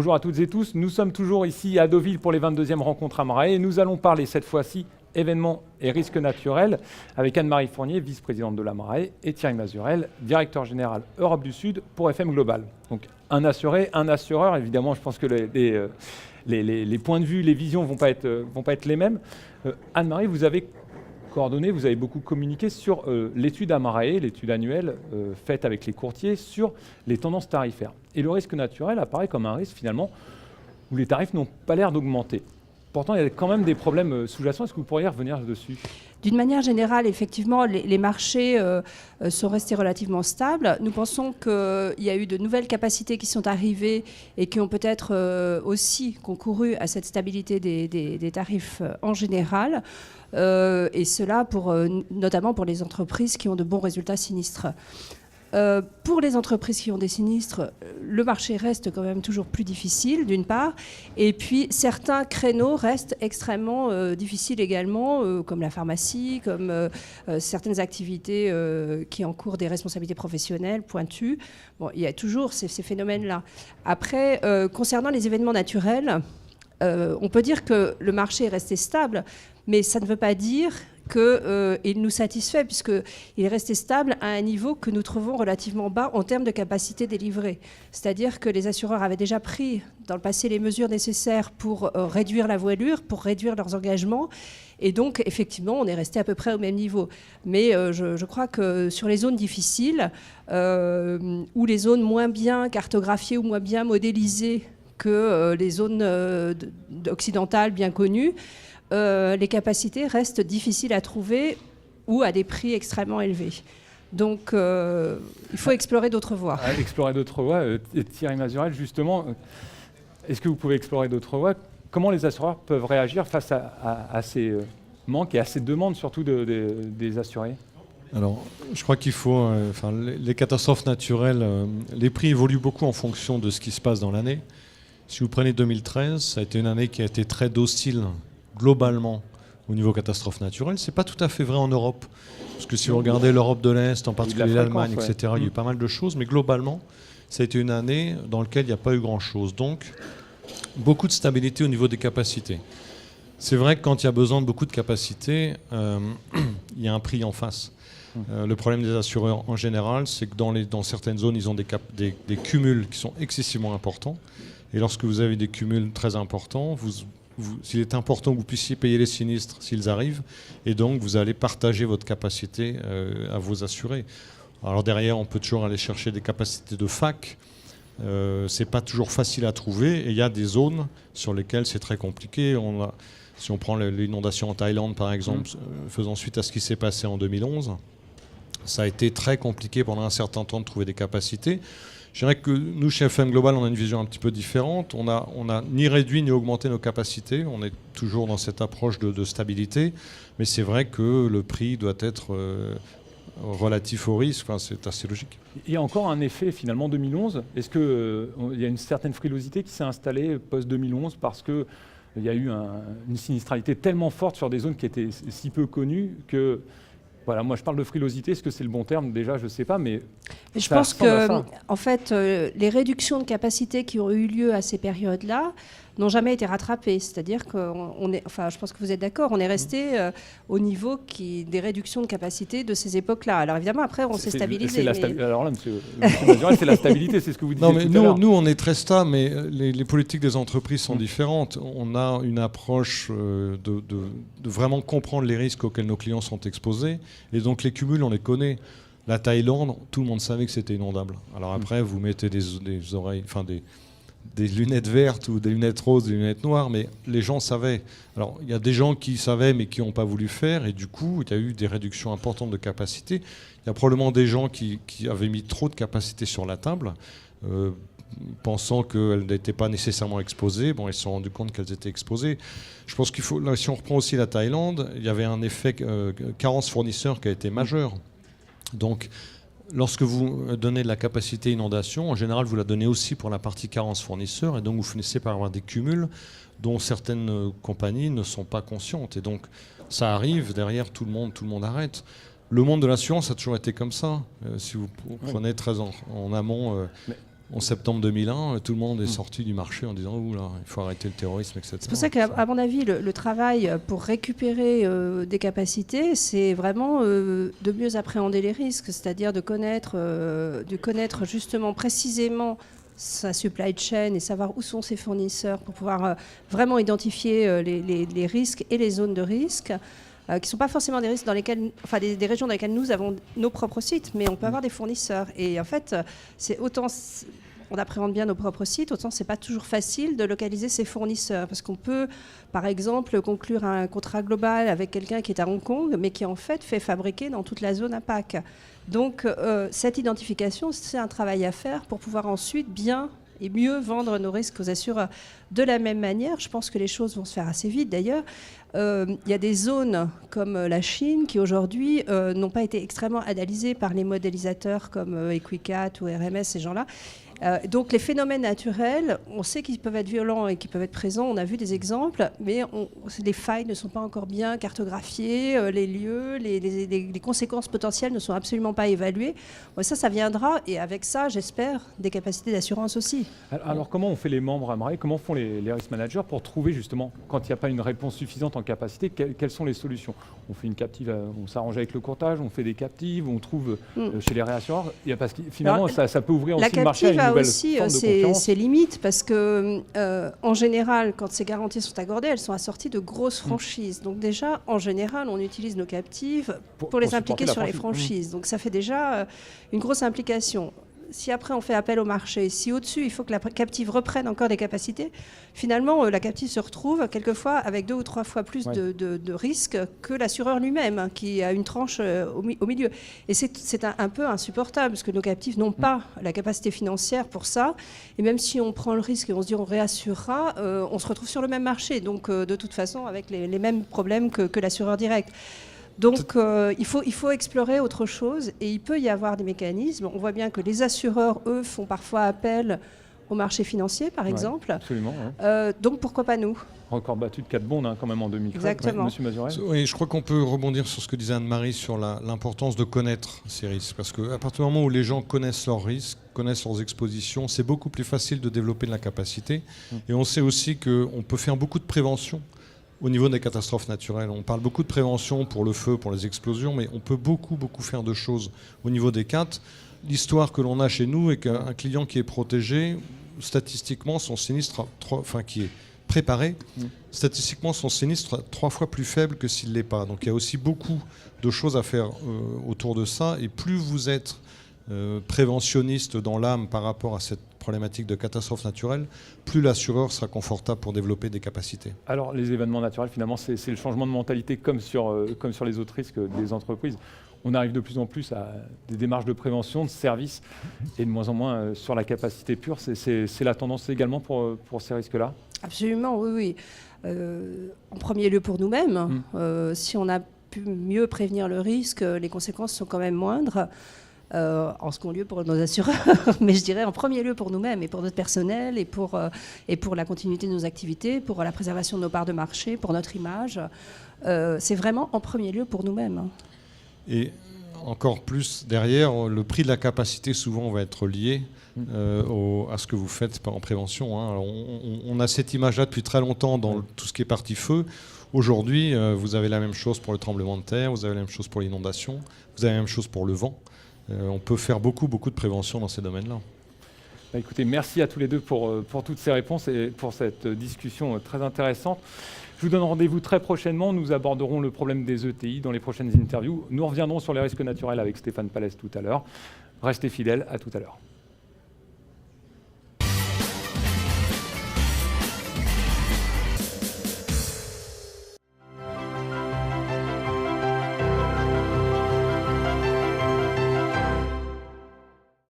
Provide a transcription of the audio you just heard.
Bonjour à toutes et tous, nous sommes toujours ici à Deauville pour les 22e rencontres Amarae et nous allons parler cette fois-ci événements et risques naturels avec Anne-Marie Fournier, vice-présidente de l'Amarae, et Thierry Mazurel, directeur général Europe du Sud pour FM Global. Donc un assuré, un assureur, évidemment je pense que les points de vue, les visions vont pas être les mêmes. Anne-Marie, vous avez coordonné, vous avez beaucoup communiqué sur l'étude Amarae, l'étude annuelle faite avec les courtiers sur les tendances tarifaires. Et le risque naturel apparaît comme un risque finalement où les tarifs n'ont pas l'air d'augmenter. Pourtant, il y a quand même des problèmes sous-jacents. Est-ce que vous pourriez revenir dessus ? D'une manière générale, effectivement, les marchés sont restés relativement stables. Nous pensons qu'il y a eu de nouvelles capacités qui sont arrivées et qui ont peut-être aussi concouru à cette stabilité des tarifs en général. Et cela notamment pour les entreprises qui ont de bons résultats sinistres. Pour les entreprises qui ont des sinistres, le marché reste quand même toujours plus difficile, d'une part. Et puis, certains créneaux restent extrêmement difficiles également, comme la pharmacie, comme certaines activités qui encourent des responsabilités professionnelles pointues. Bon, il y a toujours ces phénomènes-là. Après, concernant les événements naturels, on peut dire que le marché est resté stable, mais ça ne veut pas dire qu'il nous satisfait, puisqu'il est resté stable à un niveau que nous trouvons relativement bas en termes de capacité délivrée. C'est-à-dire que les assureurs avaient déjà pris dans le passé les mesures nécessaires pour réduire la voilure, pour réduire leurs engagements. Et donc, effectivement, on est resté à peu près au même niveau. Mais je crois que sur les zones difficiles, ou les zones moins bien cartographiées ou moins bien modélisées que les zones occidentales bien connues, les capacités restent difficiles à trouver ou à des prix extrêmement élevés. Donc, il faut explorer d'autres voies. Explorer d'autres voies. Thierry Mazurel, justement, est-ce que vous pouvez explorer d'autres voies ? Comment les assureurs peuvent réagir face à ces manques et à ces demandes, surtout des assurés ? Alors, je crois qu'il faut... les catastrophes naturelles, les prix évoluent beaucoup en fonction de ce qui se passe dans l'année. Si vous prenez 2013, ça a été une année qui a été très docile globalement au niveau catastrophe naturelle. Ce n'est pas tout à fait vrai en Europe. Parce que si vous regardez l'Europe de l'Est, en particulier l'Allemagne, etc., il y a eu pas mal de choses. Mais globalement, ça a été une année dans laquelle il n'y a pas eu grand-chose. Donc, beaucoup de stabilité au niveau des capacités. C'est vrai que quand il y a besoin de beaucoup de capacités, il y a un prix en face. Le problème des assureurs en général, c'est que dans certaines zones, ils ont des cumuls qui sont excessivement importants. Et lorsque vous avez des cumuls très importants, s'il est important que vous puissiez payer les sinistres s'ils arrivent, et donc vous allez partager votre capacité à vos assurés. Alors derrière, on peut toujours aller chercher des capacités de fac. C'est pas toujours facile à trouver, et il y a des zones sur lesquelles c'est très compliqué. Si on prend l'inondation en Thaïlande, par exemple, faisant suite à ce qui s'est passé en 2011, ça a été très compliqué pendant un certain temps de trouver des capacités. Je dirais que nous, chez FM Global, on a une vision un petit peu différente. On n'a ni réduit ni augmenté nos capacités. On est toujours dans cette approche de stabilité. Mais c'est vrai que le prix doit être relatif au risque. Enfin, c'est assez logique. Il y a encore un effet, finalement, 2011. Est-ce qu'il y a une certaine frilosité qui s'est installée post-2011 parce qu'il y a eu une sinistralité tellement forte sur des zones qui étaient si peu connues que... Voilà, moi je parle de frilosité, est-ce que c'est le bon terme ? Déjà, je ne sais pas, mais je pense que, en fait, les réductions de capacité qui ont eu lieu à ces périodes-là n'ont jamais été rattrapées. C'est-à-dire je pense que vous êtes d'accord, on est resté au niveau des réductions de capacité de ces époques-là. Alors évidemment, après, on s'est stabilisé. Alors là, monsieur Mazurel, c'est la stabilité, c'est ce que vous disiez tout à l'heure. Nous, on est très stable, mais les politiques des entreprises sont différentes. On a une approche de vraiment comprendre les risques auxquels nos clients sont exposés. Et donc les cumuls, on les connaît. La Thaïlande, tout le monde savait que c'était inondable. Alors après, vous mettez des oreilles, des lunettes vertes ou des lunettes roses, des lunettes noires, mais les gens savaient. Alors il y a des gens qui savaient mais qui n'ont pas voulu faire, et du coup, il y a eu des réductions importantes de capacité. Il y a probablement des gens qui avaient mis trop de capacité sur la table, pensant qu'elles n'étaient pas nécessairement exposées. Bon, ils se sont rendus compte qu'elles étaient exposées. Je pense qu'il faut, là, si on reprend aussi la Thaïlande, il y avait un effet carence fournisseur qui a été majeur. Donc, lorsque vous donnez de la capacité inondation, en général, vous la donnez aussi pour la partie carence fournisseur, et donc vous finissez par avoir des cumuls dont certaines compagnies ne sont pas conscientes. Et donc, ça arrive, derrière, tout le monde arrête. Le monde de l'assurance a toujours été comme ça. Si vous prenez très en amont... En septembre 2001, tout le monde est sorti du marché en disant « Ouh là, il faut arrêter le terrorisme, etc. » C'est pour ça qu'à mon avis, le travail pour récupérer des capacités, c'est vraiment de mieux appréhender les risques, c'est-à-dire de connaître justement précisément sa supply chain et savoir où sont ses fournisseurs pour pouvoir vraiment identifier les risques et les zones de risque. Qui ne sont pas forcément des risques dans lesquels, enfin des régions dans lesquelles nous avons nos propres sites, mais on peut avoir des fournisseurs. Et en fait, c'est autant on appréhende bien nos propres sites, autant c'est pas toujours facile de localiser ses fournisseurs, parce qu'on peut, par exemple, conclure un contrat global avec quelqu'un qui est à Hong Kong, mais qui en fait fait fabriquer dans toute la zone APAC. Donc cette identification, c'est un travail à faire pour pouvoir ensuite bien et mieux vendre nos risques aux assureurs. De la même manière, je pense que les choses vont se faire assez vite d'ailleurs. Il y a des zones comme la Chine qui aujourd'hui n'ont pas été extrêmement analysées par les modélisateurs comme Equicat ou RMS, ces gens-là. Donc les phénomènes naturels, on sait qu'ils peuvent être violents et qu'ils peuvent être présents, on a vu des exemples, mais les failles ne sont pas encore bien cartographiées, les lieux, les conséquences potentielles ne sont absolument pas évaluées. Ça viendra, et avec ça, j'espère, des capacités d'assurance aussi. Alors comment on fait les membres à Marey, comment font les risk managers pour trouver justement, quand il n'y a pas une réponse suffisante en capacité, quelles sont les solutions? On fait une captive, on s'arrange avec le courtage, on fait des captives, on trouve chez les réassureurs, parce que finalement ça peut ouvrir aussi le marché à une aussi ses limites, parce que en général, quand ces garanties sont accordées, elles sont assorties de grosses franchises. Donc déjà, en général, on utilise nos captives pour les impliquer sur les franchises. Donc ça fait déjà une grosse implication. Si après on fait appel au marché, si au-dessus il faut que la captive reprenne encore des capacités, finalement la captive se retrouve quelquefois avec 2 ou 3 fois plus de risques que l'assureur lui-même, qui a une tranche au milieu. Et c'est un peu insupportable, parce que nos captives n'ont pas la capacité financière pour ça. Et même si on prend le risque et on se dit on réassurera, on se retrouve sur le même marché, donc de toute façon avec les mêmes problèmes que l'assureur direct. Donc il faut explorer autre chose, et il peut y avoir des mécanismes. On voit bien que les assureurs, eux, font parfois appel au marché financier, par exemple. Absolument. Donc pourquoi pas nous? Record battu de 4 bonds quand même en 2013. Exactement. Monsieur Mazurel. Oui, je crois qu'on peut rebondir sur ce que disait Anne-Marie sur l'importance de connaître ces risques. Parce qu'à partir du moment où les gens connaissent leurs risques, connaissent leurs expositions, c'est beaucoup plus facile de développer de la capacité. Et on sait aussi qu'on peut faire beaucoup de prévention au niveau des catastrophes naturelles. On parle beaucoup de prévention pour le feu, pour les explosions, mais on peut beaucoup faire de choses au niveau des CAT. L'histoire que l'on a chez nous est qu'un client qui est protégé, statistiquement, son sinistre, qui est préparé, statistiquement, son sinistre est 3 fois plus faible que s'il ne l'est pas. Donc il y a aussi beaucoup de choses à faire autour de ça. Et plus vous êtes préventionniste dans l'âme par rapport à cette problématique de catastrophe naturelle, plus l'assureur sera confortable pour développer des capacités. Alors les événements naturels, finalement, c'est le changement de mentalité comme sur les autres risques des entreprises. On arrive de plus en plus à des démarches de prévention, de service, et de moins en moins sur la capacité pure. C'est la tendance également pour ces risques-là? Absolument, oui. En premier lieu pour nous-mêmes. Si on a pu mieux prévenir le risque, les conséquences sont quand même moindres. En second lieu pour nos assureurs, mais je dirais en premier lieu pour nous-mêmes et pour notre personnel et pour la continuité de nos activités, pour la préservation de nos parts de marché, pour notre image. C'est vraiment en premier lieu pour nous-mêmes. Et encore plus derrière, le prix de la capacité souvent va être lié à ce que vous faites en prévention. Alors, on a cette image-là depuis très longtemps dans tout ce qui est partie feu. Aujourd'hui, vous avez la même chose pour le tremblement de terre, vous avez la même chose pour l'inondation, vous avez la même chose pour le vent. On peut faire beaucoup de prévention dans ces domaines-là. Écoutez, merci à tous les deux pour toutes ces réponses et pour cette discussion très intéressante. Je vous donne rendez-vous très prochainement. Nous aborderons le problème des ETI dans les prochaines interviews. Nous reviendrons sur les risques naturels avec Stéphane Pallès tout à l'heure. Restez fidèles, à tout à l'heure.